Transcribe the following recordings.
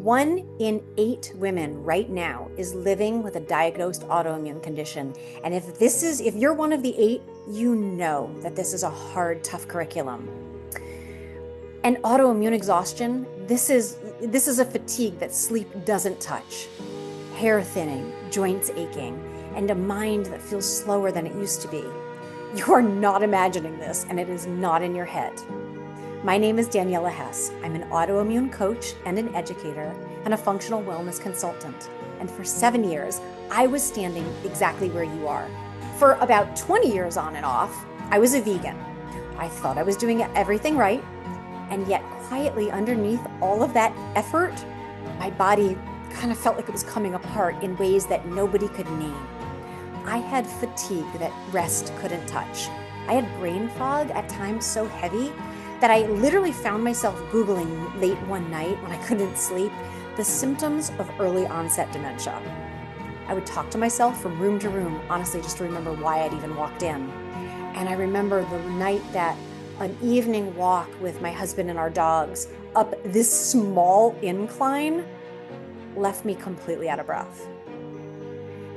1 in 8 women right now is living with a diagnosed autoimmune condition. And if you're one of the 8, you know that this is a hard, tough curriculum. And autoimmune exhaustion, this is a fatigue that sleep doesn't touch. Hair thinning, joints aching, and a mind that feels slower than it used to be. You are not imagining this, and it is not in your head. My name is Daniela Hess. I'm an autoimmune coach and an educator and a functional wellness consultant. And for 7 years, I was standing exactly where you are. For about 20 years on and off, I was a vegan. I thought I was doing everything right, and yet quietly underneath all of that effort, my body kind of felt like it was coming apart in ways that nobody could name. I had fatigue that rest couldn't touch. I had brain fog at times so heavy that I literally found myself Googling late one night when I couldn't sleep the symptoms of early onset dementia. I would talk to myself from room to room, honestly, just to remember why I'd even walked in. And I remember the night that an evening walk with my husband and our dogs up this small incline left me completely out of breath.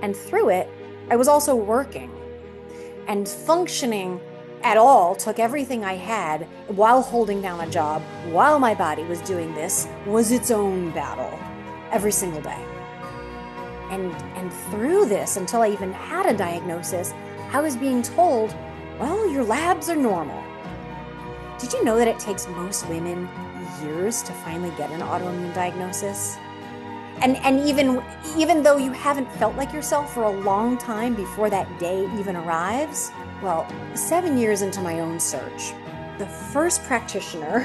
And through it, I was also working, and functioning at all took everything I had while holding down a job, while my body was doing this, was its own battle every single day. And through this, until I even had a diagnosis, I was being told, well, your labs are normal. Did you know that it takes most women years to finally get an autoimmune diagnosis? And even though you haven't felt like yourself for a long time before that day even arrives, well, 7 years into my own search, the first practitioner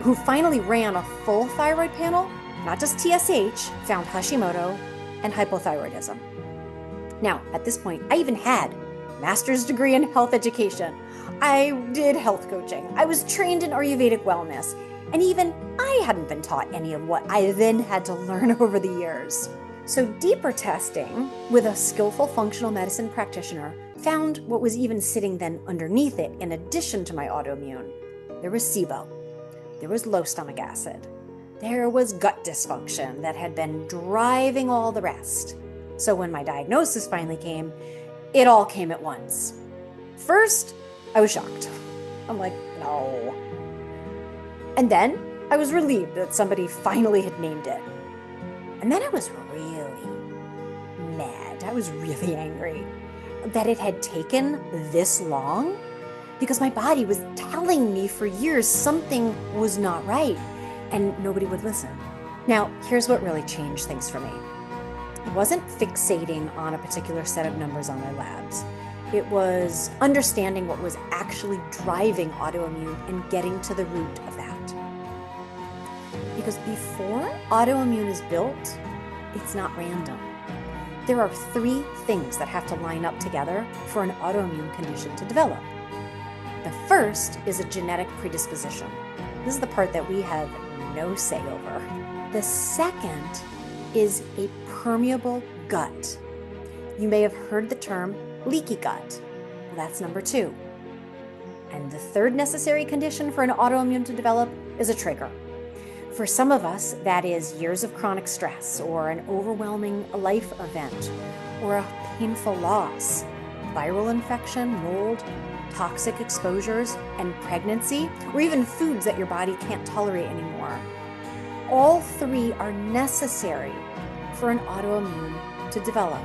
who finally ran a full thyroid panel, not just TSH, found Hashimoto and hypothyroidism. Now, at this point, I even had a master's degree in health education. I did health coaching. I was trained in Ayurvedic wellness. And even I hadn't been taught any of what I then had to learn over the years. So deeper testing with a skillful functional medicine practitioner found what was even sitting then underneath it in addition to my autoimmune. There was SIBO. There was low stomach acid. There was gut dysfunction that had been driving all the rest. So when my diagnosis finally came, it all came at once. First, I was shocked. I'm like, no. And then I was relieved that somebody finally had named it. And then I was really mad. I was really angry that it had taken this long, because my body was telling me for years something was not right and nobody would listen. Now, here's what really changed things for me. It wasn't fixating on a particular set of numbers on my labs. It was understanding what was actually driving autoimmune and getting to the root of that. Because before autoimmune is built, it's not random. There are 3 things that have to line up together for an autoimmune condition to develop. The first is a genetic predisposition. This is the part that we have no say over. The second is a permeable gut. You may have heard the term leaky gut. Well, that's number 2. And the third necessary condition for an autoimmune to develop is a trigger. For some of us, that is years of chronic stress, or an overwhelming life event, or a painful loss, viral infection, mold, toxic exposures, and pregnancy, or even foods that your body can't tolerate anymore. All 3 are necessary for an autoimmune to develop.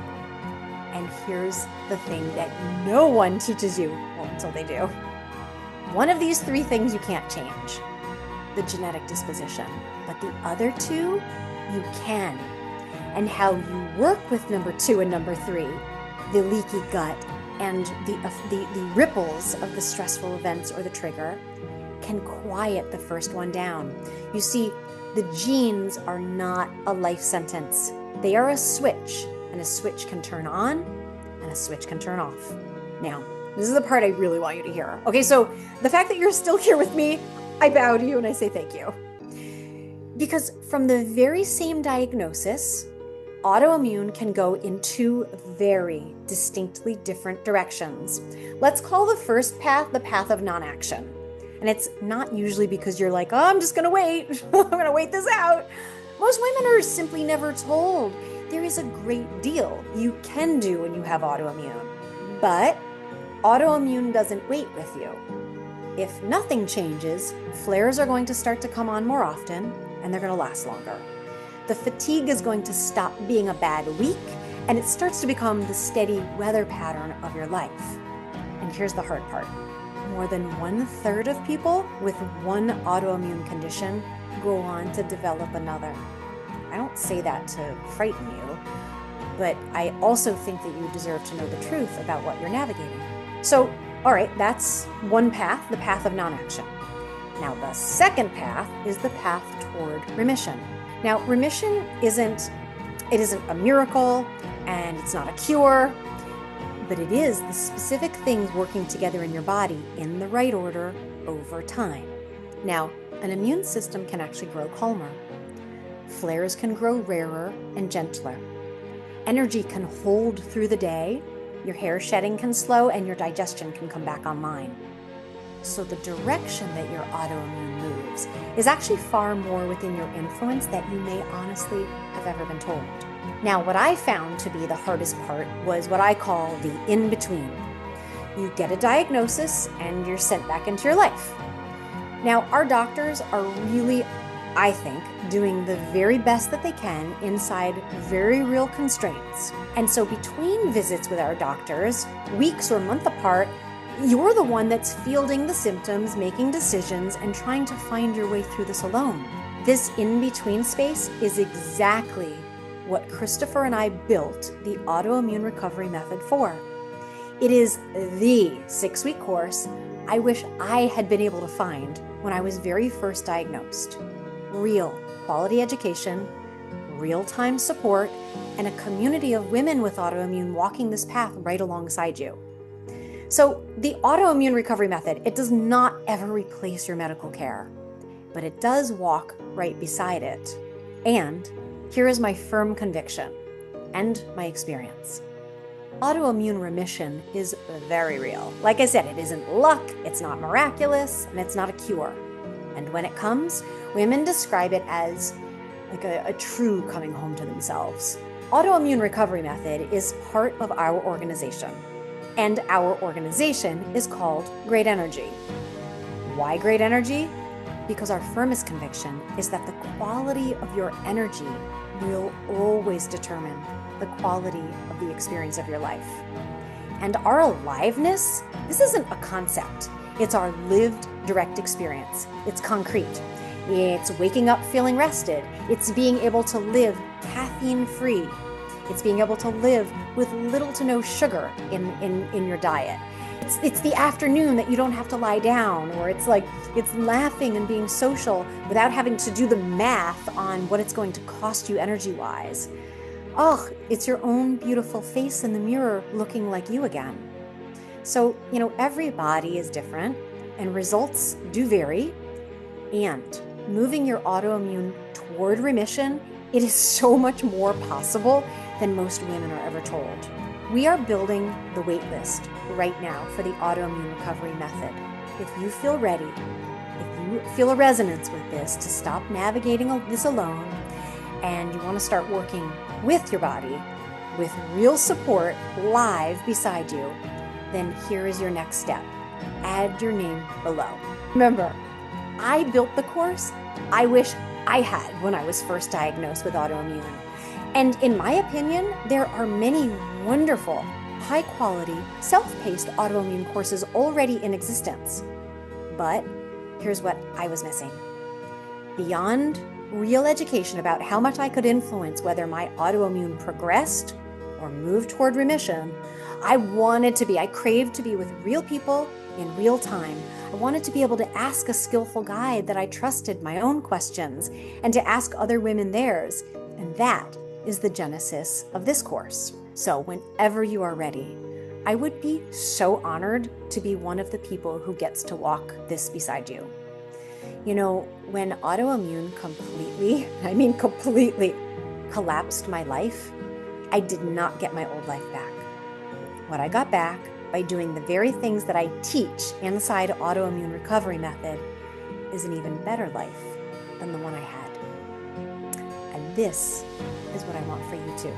And here's the thing that no one teaches you, well, until they do. One of these 3 things you can't change, the genetic disposition, but the other 2, you can. And how you work with number 2 and number 3, the leaky gut and the ripples of the stressful events or the trigger, can quiet the first one down. You see, the genes are not a life sentence. They are a switch, and a switch can turn on and a switch can turn off. Now, this is the part I really want you to hear. Okay, so the fact that you're still here with me, I bow to you and I say thank you. Because from the very same diagnosis, autoimmune can go in 2 very distinctly different directions. Let's call the first path the path of non-action. And it's not usually because you're like, oh, I'm just going to wait. I'm going to wait this out. Most women are simply never told there is a great deal you can do when you have autoimmune. But autoimmune doesn't wait with you. If nothing changes, flares are going to start to come on more often, and they're going to last longer. The fatigue is going to stop being a bad week, and it starts to become the steady weather pattern of your life. And here's the hard part. More than 1/3 of people with one autoimmune condition go on to develop another. I don't say that to frighten you, but I also think that you deserve to know the truth about what you're navigating. So, all right, that's one path, the path of non-action. Now, the second path is the path toward remission. Now, remission isn't a miracle, and it's not a cure, but it is the specific things working together in your body in the right order over time. Now, an immune system can actually grow calmer. Flares can grow rarer and gentler. Energy can hold through the day, your hair shedding can slow, and your digestion can come back online. So the direction that your autoimmune moves is actually far more within your influence than you may honestly have ever been told. Now, what I found to be the hardest part was what I call the in-between. You get a diagnosis and you're sent back into your life. Now, our doctors are really, I think, doing the very best that they can inside very real constraints. And so between visits with our doctors, weeks or month apart, you're the one that's fielding the symptoms, making decisions, and trying to find your way through this alone. This in-between space is exactly what Christopher and I built the Autoimmune Recovery Method for. It is the 6-week course I wish I had been able to find when I was very first diagnosed. Real quality education, real-time support, and a community of women with autoimmune walking this path right alongside you. So the Autoimmune Recovery Method, it does not ever replace your medical care, but it does walk right beside it. And here is my firm conviction and my experience. Autoimmune remission is very real. Like I said, it isn't luck, it's not miraculous, and it's not a cure. And when it comes, women describe it as like a true coming home to themselves. Autoimmune Recovery Method is part of our organization. And our organization is called Great Energy. Why Great Energy? Because our firmest conviction is that the quality of your energy will always determine the quality of the experience of your life. And our aliveness, this isn't a concept. It's our lived, direct experience. It's concrete. It's waking up feeling rested. It's being able to live caffeine-free. It's being able to live with little to no sugar in your diet. It's the afternoon that you don't have to lie down, or it's laughing and being social without having to do the math on what it's going to cost you energy-wise. Oh, it's your own beautiful face in the mirror looking like you again. So, every body is different and results do vary. And moving your autoimmune toward remission, it is so much more possible than most women are ever told. We are building the wait list right now for the Autoimmune Recovery Method. If you feel ready, if you feel a resonance with this to stop navigating this alone, and you want to start working with your body, with real support live beside you, then here is your next step. Add your name below. Remember, I built the course I wish I had when I was first diagnosed with autoimmune. And in my opinion, there are many wonderful, high-quality, self-paced autoimmune courses already in existence. But here's what I was missing. Beyond real education about how much I could influence whether my autoimmune progressed or moved toward remission, I craved to be with real people in real time. I wanted to be able to ask a skillful guide that I trusted my own questions and to ask other women theirs. And that is the genesis of this course. So whenever you are ready, I would be so honored to be one of the people who gets to walk this beside you. When autoimmune completely collapsed my life, I did not get my old life back. What I got back by doing the very things that I teach inside Autoimmune Recovery Method is an even better life than the one I had. I this is what I want for you too.